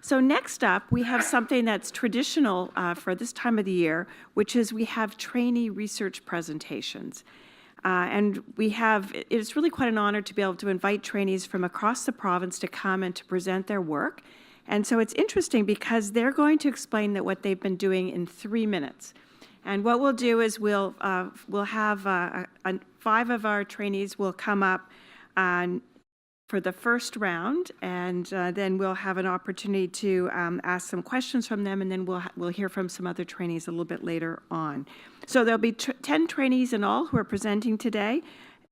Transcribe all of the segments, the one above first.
So next up, we have something that's traditional for this time of the year, which is we have trainee research presentations. And it's really quite an honor to be able to invite trainees from across the province to come and to present their work. And so it's interesting because they're going to explain what they've been doing in 3 minutes. And what we'll do is we'll have 5 of our trainees will come up for the first round, and then we'll have an opportunity to ask some questions from them, and then we'll hear from some other trainees a little bit later on. So there'll be 10 trainees in all who are presenting today.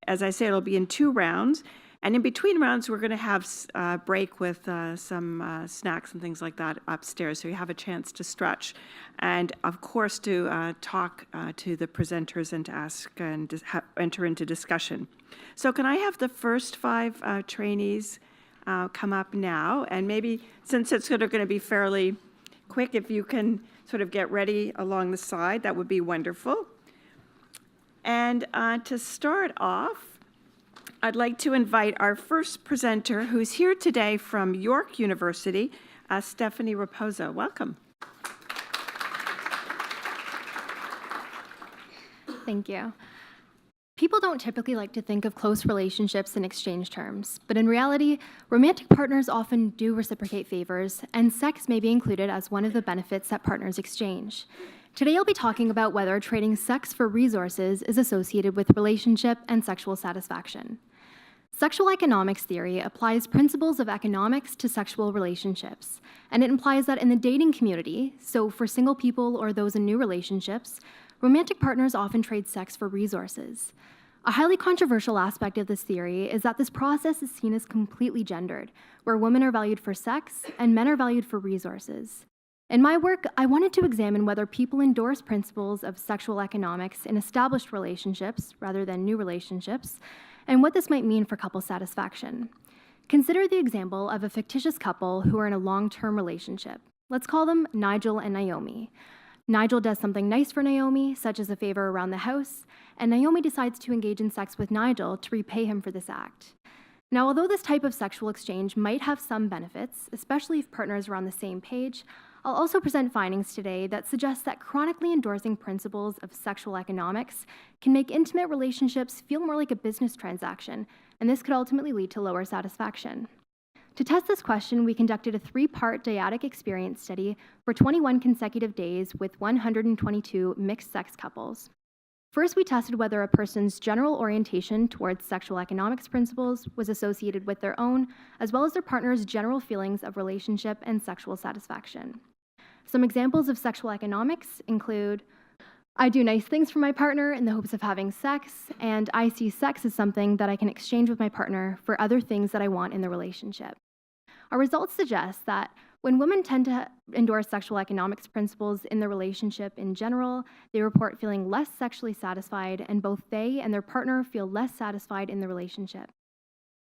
As I say, it'll be in 2 rounds, and in between rounds, we're going to have a break with some snacks and things like that upstairs, so you have a chance to stretch, and of course to talk to the presenters and to ask and enter into discussion. So can I have the first 5 trainees come up now? And maybe, since it's sort of going to be fairly quick, if you can sort of get ready along the side, that would be wonderful. And to start off, I'd like to invite our first presenter, who's here today from York University, Stephanie Raposo. Welcome. Thank you. People don't typically like to think of close relationships in exchange terms, but in reality, romantic partners often do reciprocate favors, and sex may be included as one of the benefits that partners exchange. Today, I'll be talking about whether trading sex for resources is associated with relationship and sexual satisfaction. Sexual economics theory applies principles of economics to sexual relationships, and it implies that in the dating community, so for single people or those in new relationships, romantic partners often trade sex for resources. A highly controversial aspect of this theory is that this process is seen as completely gendered, where women are valued for sex and men are valued for resources. In my work, I wanted to examine whether people endorse principles of sexual economics in established relationships rather than new relationships, and what this might mean for couple satisfaction. Consider the example of a fictitious couple who are in a long-term relationship. Let's call them Nigel and Naomi. Nigel does something nice for Naomi, such as a favor around the house, and Naomi decides to engage in sex with Nigel to repay him for this act. Now, although this type of sexual exchange might have some benefits, especially if partners are on the same page, I'll also present findings today that suggest that chronically endorsing principles of sexual economics can make intimate relationships feel more like a business transaction, and this could ultimately lead to lower satisfaction. To test this question, we conducted a 3-part dyadic experience study for 21 consecutive days with 122 mixed-sex couples. First, we tested whether a person's general orientation towards sexual economics principles was associated with their own, as well as their partner's general feelings of relationship and sexual satisfaction. Some examples of sexual economics include, I do nice things for my partner in the hopes of having sex, and I see sex as something that I can exchange with my partner for other things that I want in the relationship. Our results suggest that when women tend to endorse sexual economics principles in the relationship in general, they report feeling less sexually satisfied, and both they and their partner feel less satisfied in the relationship.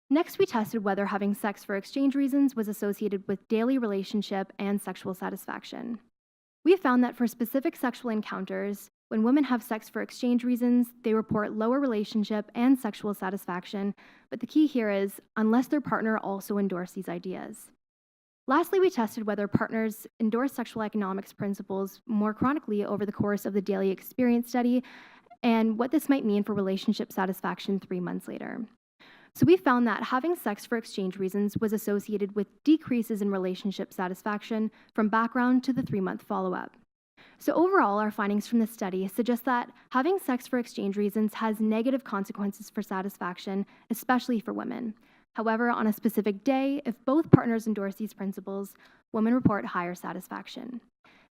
Next, we tested whether having sex for exchange reasons was associated with daily relationship and sexual satisfaction. We found that for specific sexual encounters, when women have sex for exchange reasons, they report lower relationship and sexual satisfaction, but the key here is unless their partner also endorsed these ideas. Lastly, we tested whether partners endorse sexual economics principles more chronically over the course of the daily experience study and what this might mean for relationship satisfaction 3 months later. So we found that having sex for exchange reasons was associated with decreases in relationship satisfaction from background to the 3-month follow-up. So overall, our findings from this study suggest that having sex for exchange reasons has negative consequences for satisfaction, especially for women. However, on a specific day, if both partners endorse these principles, women report higher satisfaction.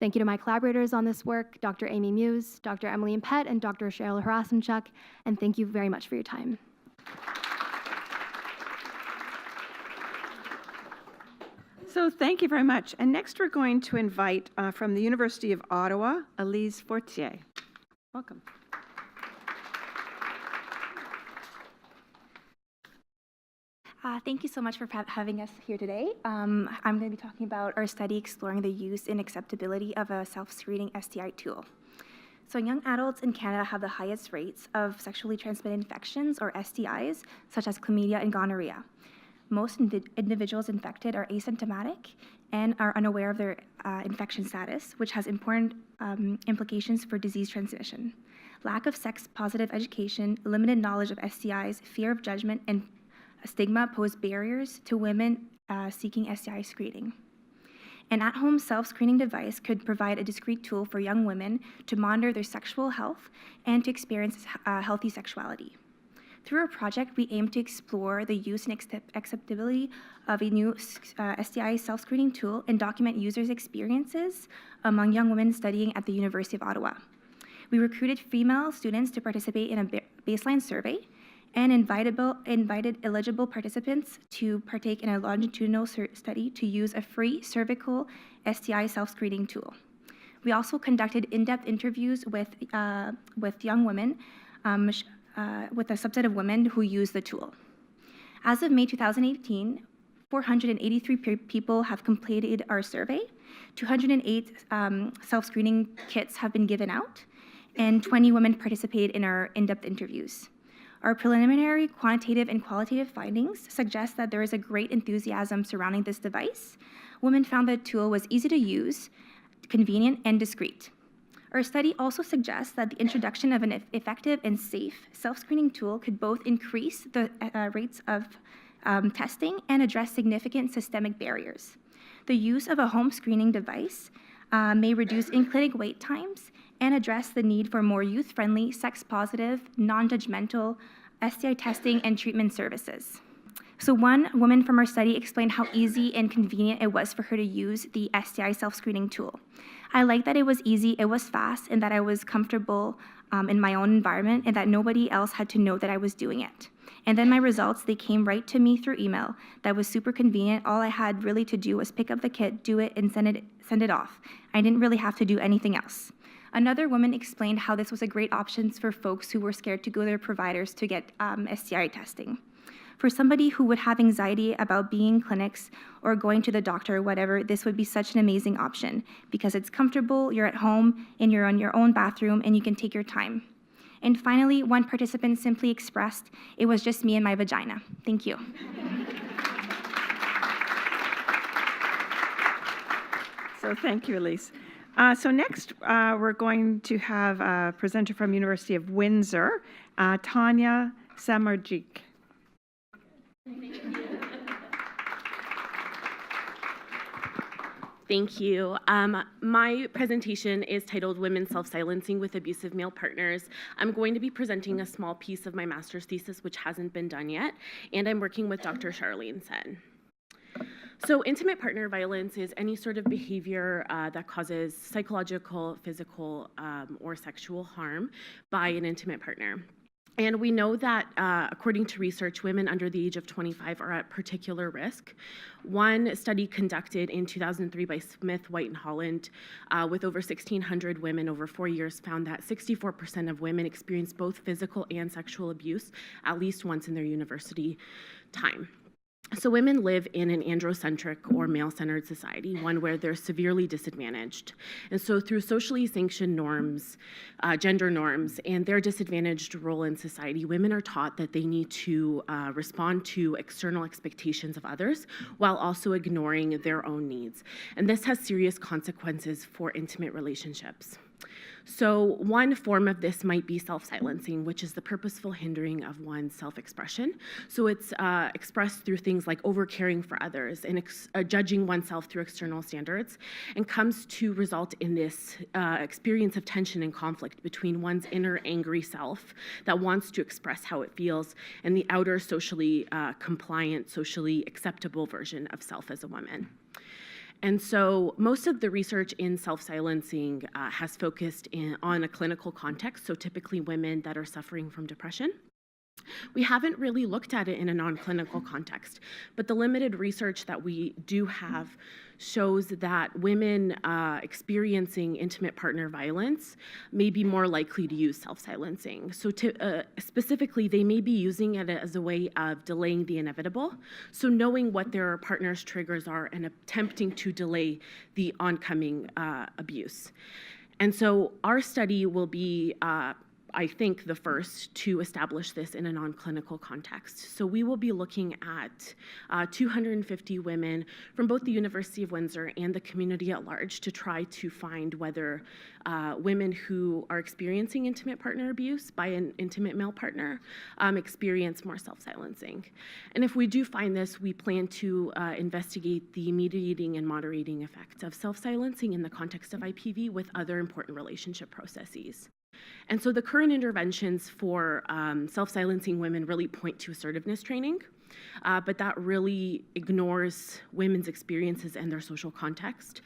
Thank you to my collaborators on this work, Dr. Amy Muse, Dr. Emily Pett, and Dr. Cheryl Harasimchuk, and thank you very much for your time. So thank you very much. And next we're going to invite from the University of Ottawa, Elise Fortier. Welcome. Thank you so much for having us here today. I'm going to be talking about our study exploring the use and acceptability of a self-screening STI tool. So young adults in Canada have the highest rates of sexually transmitted infections, or STIs, such as chlamydia and gonorrhea. Most individuals infected are asymptomatic and are unaware of their infection status, which has important implications for disease transmission. Lack of sex-positive education, limited knowledge of STIs, fear of judgment, and stigma pose barriers to women seeking STI screening. An at-home self-screening device could provide a discrete tool for young women to monitor their sexual health and to experience healthy sexuality. Through our project, we aim to explore the use and acceptability of a new STI self-screening tool and document users' experiences among young women studying at the University of Ottawa. We recruited female students to participate in a baseline survey and invited eligible participants to partake in a longitudinal study to use a free cervical STI self-screening tool. We also conducted in-depth interviews with young women, with a subset of women who use the tool. As of May 2018, 483 people have completed our survey, 208 self-screening kits have been given out, and 20 women participated in our in-depth interviews. Our preliminary quantitative and qualitative findings suggest that there is a great enthusiasm surrounding this device. Women found the tool was easy to use, convenient, and discreet. Our study also suggests that the introduction of an effective and safe self-screening tool could both increase the rates of testing and address significant systemic barriers. The use of a home screening device may reduce in-clinic wait times and address the need for more youth-friendly, sex-positive, non-judgmental STI testing and treatment services. So one woman from our study explained how easy and convenient it was for her to use the STI self-screening tool. I liked that it was easy, it was fast, and that I was comfortable in my own environment and that nobody else had to know that I was doing it. And then my results, they came right to me through email. That was super convenient. All I had really to do was pick up the kit, do it, and send it off. I didn't really have to do anything else. Another woman explained how this was a great option for folks who were scared to go to their providers to get STI testing. For somebody who would have anxiety about being in clinics or going to the doctor or whatever, this would be such an amazing option because it's comfortable, you're at home, and you're on your own bathroom, and you can take your time. And finally, one participant simply expressed, "It was just me and my vagina." Thank you. So thank you, Elise. So next, we're going to have a presenter from University of Windsor, Tanya Samardzic. Thank you. My presentation is titled Women Self-Silencing with Abusive Male Partners. I'm going to be presenting a small piece of my master's thesis, which hasn't been done yet, and I'm working with Dr. Charlene Sen. So intimate partner violence is any sort of behavior that causes psychological, physical, or sexual harm by an intimate partner. And we know that, according to research, women under the age of 25 are at particular risk. One study conducted in 2003 by Smith, White, and Holland with over 1,600 women over 4 years found that 64% of women experience both physical and sexual abuse at least once in their university time. So women live in an androcentric or male-centered society, one where they're severely disadvantaged. And so through socially sanctioned norms, gender norms, and their disadvantaged role in society, women are taught that they need to respond to external expectations of others while also ignoring their own needs. And this has serious consequences for intimate relationships. So one form of this might be self-silencing, which is the purposeful hindering of one's self-expression. So it's expressed through things like over-caring for others and judging oneself through external standards, and comes to result in this experience of tension and conflict between one's inner angry self that wants to express how it feels and the outer socially compliant, socially acceptable version of self as a woman. And so most of the research in self-silencing has focused on a clinical context, so typically women that are suffering from depression. We haven't really looked at it in a non-clinical context, but the limited research that we do have shows that women experiencing intimate partner violence may be more likely to use self-silencing. So specifically, they may be using it as a way of delaying the inevitable, so knowing what their partner's triggers are and attempting to delay the oncoming abuse. And so our study will be I think, the first to establish this in a non-clinical context. So we will be looking at 250 women from both the University of Windsor and the community at large to try to find whether women who are experiencing intimate partner abuse by an intimate male partner experience more self-silencing. And if we do find this, we plan to investigate the mediating and moderating effects of self-silencing in the context of IPV with other important relationship processes. And so the current interventions for self-silencing women really point to assertiveness training, but that really ignores women's experiences and their social context.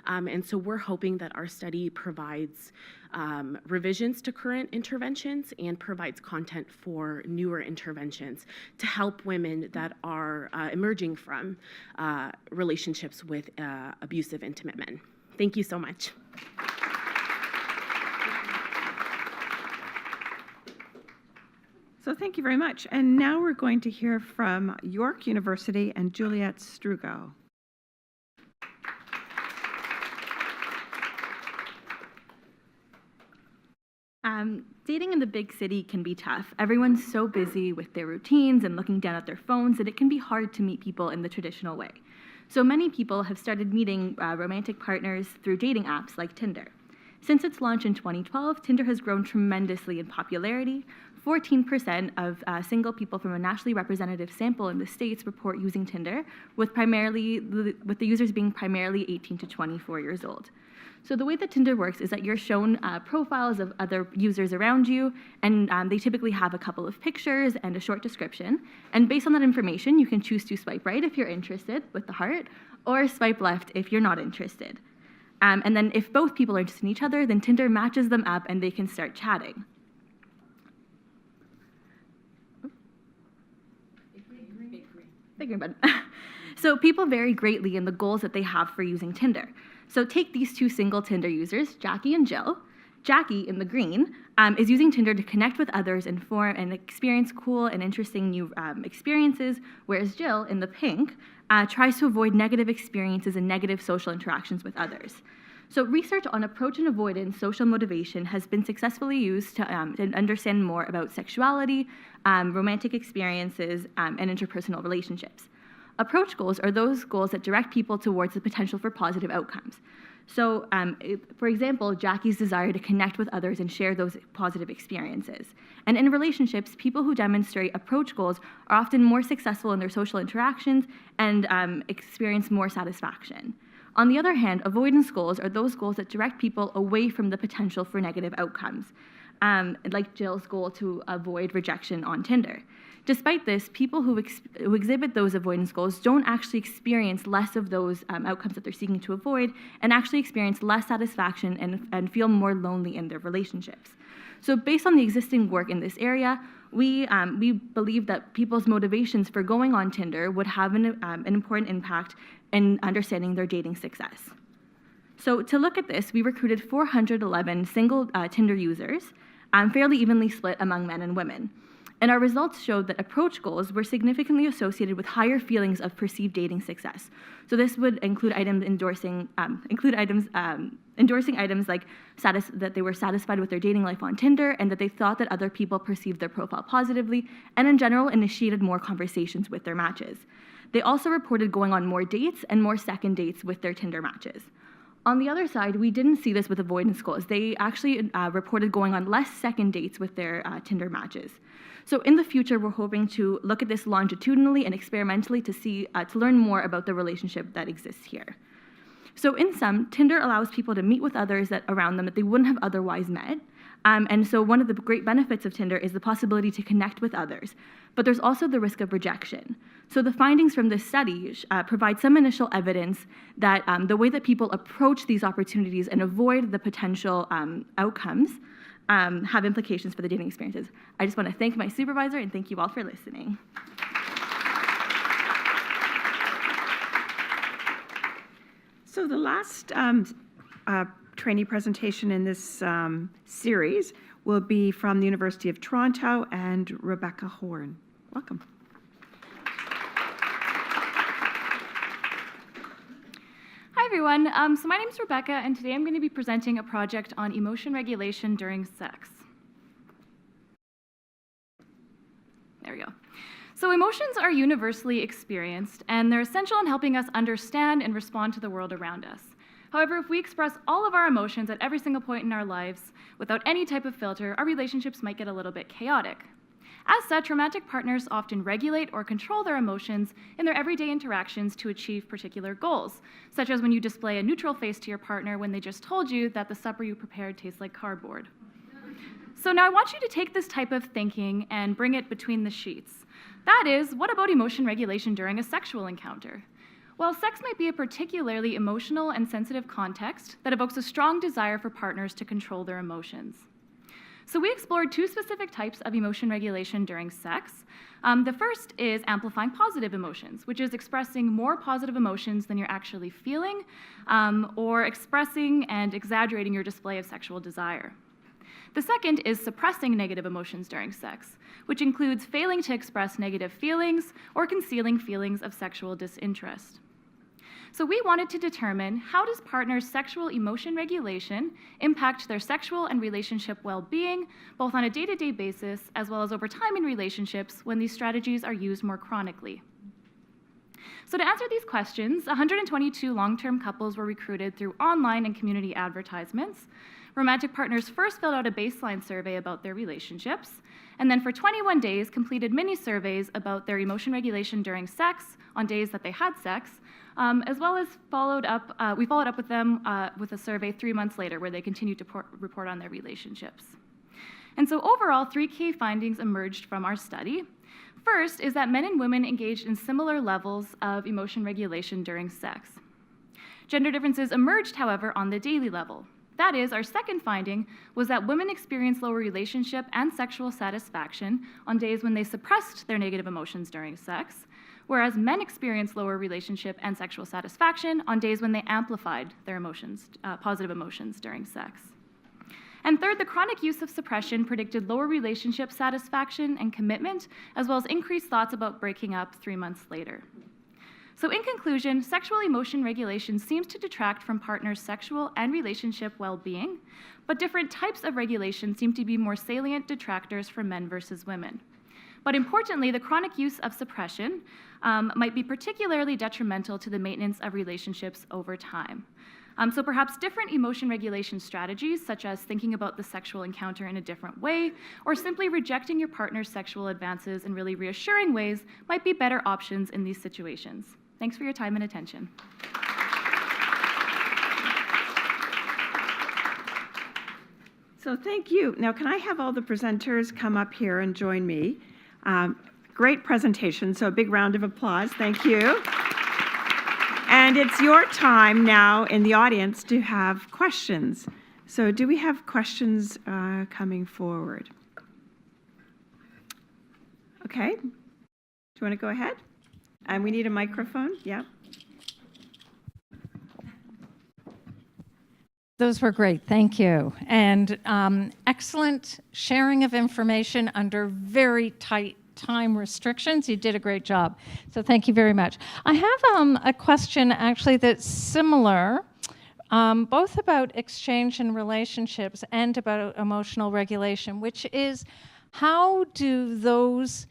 And so we're hoping that our study provides revisions to current interventions and provides content for newer interventions to help women that are emerging from relationships with abusive intimate men. Thank you so much. So thank you very much. And now we're going to hear from York University and Juliet Strugo. Dating in the big city can be tough. Everyone's so busy with their routines and looking down at their phones that it can be hard to meet people in the traditional way. So many people have started meeting romantic partners through dating apps like Tinder. Since its launch in 2012, Tinder has grown tremendously in popularity. 14% of single people from a nationally representative sample in the States report using Tinder, with the users being primarily 18 to 24 years old. So the way that Tinder works is that you're shown profiles of other users around you, and they typically have a couple of pictures and a short description. And based on that information, you can choose to swipe right if you're interested with the heart, or swipe left if you're not interested. And then if both people are interested in each other, then Tinder matches them up and they can start chatting. Big green button. So people vary greatly in the goals that they have for using Tinder. So take these two single Tinder users, Jackie and Jill. Jackie, in the green, is using Tinder to connect with others and form and experience cool and interesting new experiences, whereas Jill, in the pink, tries to avoid negative experiences and negative social interactions with others. So research on approach and avoidance social motivation has been successfully used to understand more about sexuality, romantic experiences, and interpersonal relationships. Approach goals are those goals that direct people towards the potential for positive outcomes. So, for example, Jackie's desire to connect with others and share those positive experiences. And in relationships, people who demonstrate approach goals are often more successful in their social interactions and experience more satisfaction. On the other hand, avoidance goals are those goals that direct people away from the potential for negative outcomes, like Jill's goal to avoid rejection on Tinder. Despite this, people who exhibit those avoidance goals don't actually experience less of those outcomes that they're seeking to avoid, and actually experience less satisfaction and feel more lonely in their relationships. So based on the existing work in this area, we believe that people's motivations for going on Tinder would have an important impact in understanding their dating success. So to look at this, we recruited 411 single Tinder users, fairly evenly split among men and women. And our results showed that approach goals were significantly associated with higher feelings of perceived dating success. So this would include items endorsing items like that they were satisfied with their dating life on Tinder and that they thought that other people perceived their profile positively, and in general initiated more conversations with their matches. They also reported going on more dates and more second dates with their Tinder matches. On the other side, we didn't see this with avoidance goals. They actually reported going on less second dates with their Tinder matches. So in the future, we're hoping to look at this longitudinally and experimentally to learn more about the relationship that exists here. So in sum, Tinder allows people to meet with others around them that they wouldn't have otherwise met. And so one of the great benefits of Tinder is the possibility to connect with others. But there's also the risk of rejection. So the findings from this study provide some initial evidence that the way that people approach these opportunities and avoid the potential outcomes have implications for the dating experiences. I just want to thank my supervisor and thank you all for listening. So the last trainee presentation in this series will be from the University of Toronto and Rebecca Horn. Welcome. Hi everyone, so my name is Rebecca and today I'm going to be presenting a project on emotion regulation during sex. scenario. So emotions are universally experienced, and they're essential in helping us understand and respond to the world around us. However, if we express all of our emotions at every single point in our lives without any type of filter, our relationships might get a little bit chaotic. As such, romantic partners often regulate or control their emotions in their everyday interactions to achieve particular goals, such as when you display a neutral face to your partner when they just told you that the supper you prepared tastes like cardboard. So now I want you to take this type of thinking and bring it between the sheets. That is, what about emotion regulation during a sexual encounter? Well, sex might be a particularly emotional and sensitive context that evokes a strong desire for partners to control their emotions. So we explored two specific types of emotion regulation during sex. The first is amplifying positive emotions, which is expressing more positive emotions than you're actually feeling, or expressing and exaggerating your display of sexual desire. The second is suppressing negative emotions during sex, which includes failing to express negative feelings or concealing feelings of sexual disinterest. So we wanted to determine, how does partners' sexual emotion regulation impact their sexual and relationship well-being, both on a day-to-day basis as well as over time in relationships when these strategies are used more chronically. So to answer these questions, 122 long-term couples were recruited through online and community advertisements. Romantic partners first filled out a baseline survey about their relationships, and then for 21 days completed mini-surveys about their emotion regulation during sex on days that they had sex, as well as we followed up with them with a survey 3 months later where they continued to report on their relationships. And so overall, 3 key findings emerged from our study. First is that men and women engaged in similar levels of emotion regulation during sex. Gender differences emerged, however, on the daily level. That is, our second finding was that women experienced lower relationship and sexual satisfaction on days when they suppressed their negative emotions during sex, whereas men experienced lower relationship and sexual satisfaction on days when they amplified their emotions, positive emotions during sex. And third, the chronic use of suppression predicted lower relationship satisfaction and commitment, as well as increased thoughts about breaking up 3 months later. So in conclusion, sexual emotion regulation seems to detract from partners' sexual and relationship well-being, but different types of regulation seem to be more salient detractors for men versus women. But importantly, the chronic use of suppression might be particularly detrimental to the maintenance of relationships over time. So perhaps different emotion regulation strategies, such as thinking about the sexual encounter in a different way, or simply rejecting your partner's sexual advances in really reassuring ways, might be better options in these situations. Thanks for your time and attention. So thank you. Now, can I have all the presenters come up here and join me? Great presentation, so a big round of applause. Thank you. And it's your time now in the audience to have questions. So do we have questions coming forward? Okay. Do you want to go ahead? And we need a microphone. Yeah. Those were great, thank you. And excellent sharing of information under very tight time restrictions. You did a great job. So thank you very much. I have a question actually that's similar, both about exchange and relationships and about emotional regulation, which is, how do those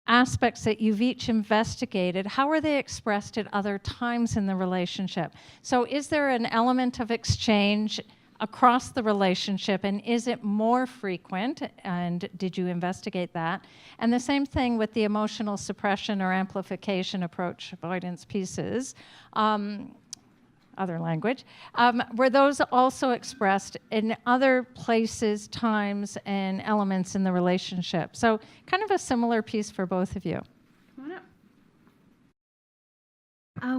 aspects that you've each investigated, how are they expressed at other times in the relationship? So is there an element of exchange across the relationship, and is it more frequent, and did you investigate that? And the same thing with the emotional suppression or amplification approach, avoidance pieces, other language, were those also expressed in other places, times, and elements in the relationship? So kind of a similar piece for both of you. Come on up.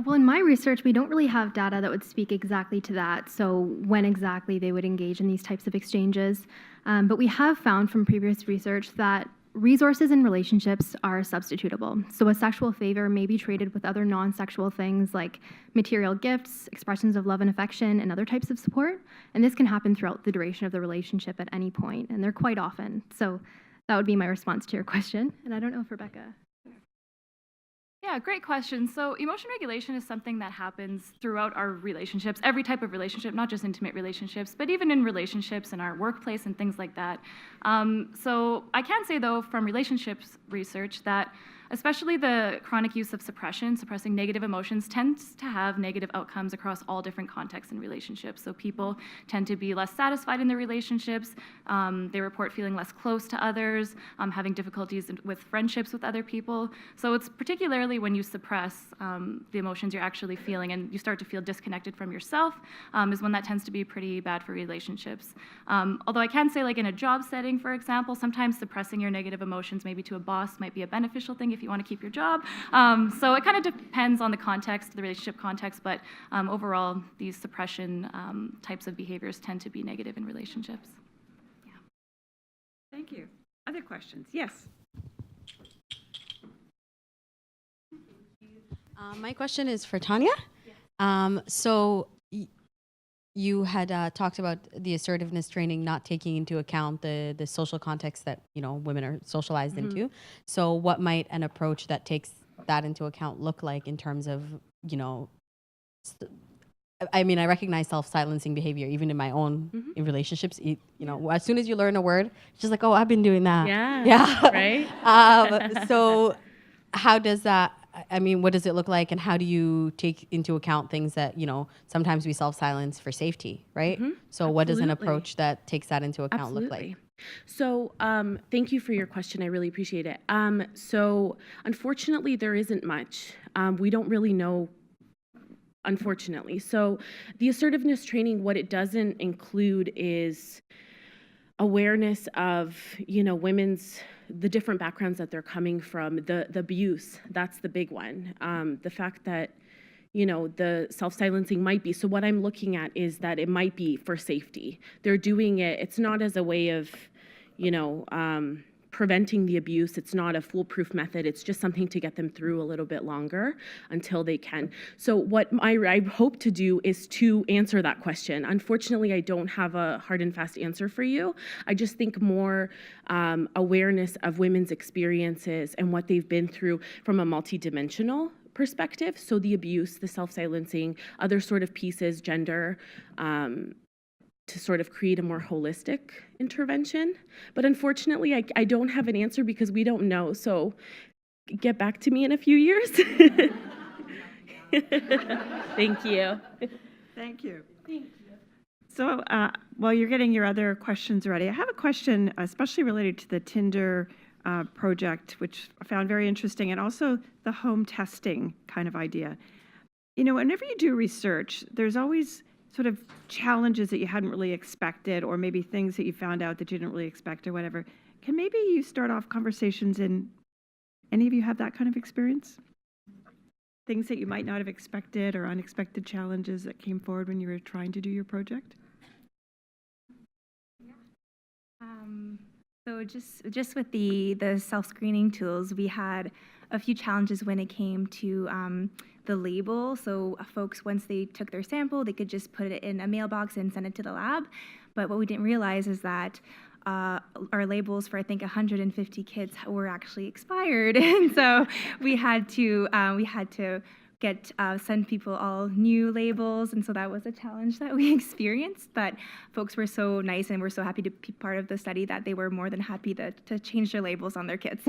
Well, in my research, we don't really have data that would speak exactly to that, so when exactly they would engage in these types of exchanges. But we have found from previous research that resources in relationships are substitutable. So a sexual favor may be traded with other non-sexual things like material gifts, expressions of love and affection, and other types of support. And this can happen throughout the duration of the relationship at any point, and they're quite often. So that would be my response to your question. And I don't know if Rebecca... Yeah, great question. So emotion regulation is something that happens throughout our relationships, every type of relationship, not just intimate relationships, but even in relationships in our workplace and things like that. So I can say, though, from relationships research that especially the chronic use of suppressing negative emotions, tends to have negative outcomes across all different contexts and relationships. So people tend to be less satisfied in their relationships. They report feeling less close to others, having difficulties with friendships with other people. So it's particularly when you suppress the emotions you're actually feeling and you start to feel disconnected from yourself, is when that tends to be pretty bad for relationships. Although I can say, like in a job setting, for example, sometimes suppressing your negative emotions maybe to a boss might be a beneficial thing if you want to keep your job. So it kind of depends on the context, the relationship context, but overall, these suppression types of behaviors tend to be negative in relationships. Yeah. Thank you. Other questions? Yes. My question is for Tanya. You had talked about the assertiveness training not taking into account the social context that women are socialized into. So what might an approach that takes that into account look like in terms of I mean, I recognize self-silencing behavior even in my own in relationships. As soon as you learn a word, it's just like, oh, I've been doing that. Yeah. Right. So how does that? I mean, what does it look like, and how do you take into account things that, sometimes we self-silence for safety, right? So what does an Absolutely. approach that takes that into account look like? So thank you for your question. I really appreciate it. So unfortunately, there isn't much. We don't really know, unfortunately. So the assertiveness training, what it doesn't include is awareness of the different backgrounds that they're coming from, the abuse. That's the big one. The fact that the self-silencing might be. So what I'm looking at is that it might be for safety. They're doing it. It's not as a way of preventing the abuse. It's not a foolproof method. It's just something to get them through a little bit longer until they can. So what I hope to do is to answer that question. Unfortunately, I don't have a hard and fast answer for you. I just think more awareness of women's experiences and what they've been through from a multidimensional perspective. So the abuse, the self-silencing, other sort of pieces, gender, to sort of create a more holistic intervention. But unfortunately, I don't have an answer because we don't know. So get back to me in a few years. Thank you. Thank you. So while you're getting your other questions ready, I have a question especially related to the Tinder project, which I found very interesting, and also the home testing kind of idea. Whenever you do research, there's always sort of challenges that you hadn't really expected, or maybe things that you found out that you didn't really expect or whatever. Can maybe you start off conversations in, any of you have that kind of experience? Things that you might not have expected or unexpected challenges that came forward when you were trying to do your project? So just with the self-screening tools, we had a few challenges when it came to the label. So folks, once they took their sample, they could just put it in a mailbox and send it to the lab. But what we didn't realize is that our labels for, I think, 150 kids were actually expired. And so we had to send people all new labels, and so that was a challenge that we experienced. But folks were so nice and were so happy to be part of the study that they were more than happy to change their labels on their kids.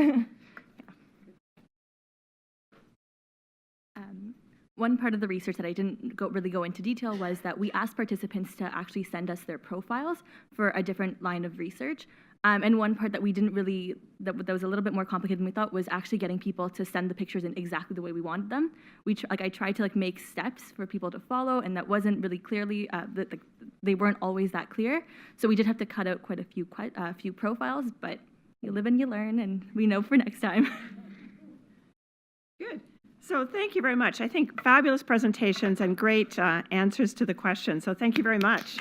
One part of the research that I didn't really go into detail was that we asked participants to actually send us their profiles for a different line of research. And one part that we didn't really, that was a little bit more complicated than we thought, was actually getting people to send the pictures in exactly the way we wanted them. I tried to make steps for people to follow, and that wasn't really clearly, they weren't always that clear. So we did have to cut out quite a few profiles, but you live and you learn, and we know for next time. Good. So thank you very much. I think fabulous presentations and great answers to the questions. So thank you very much.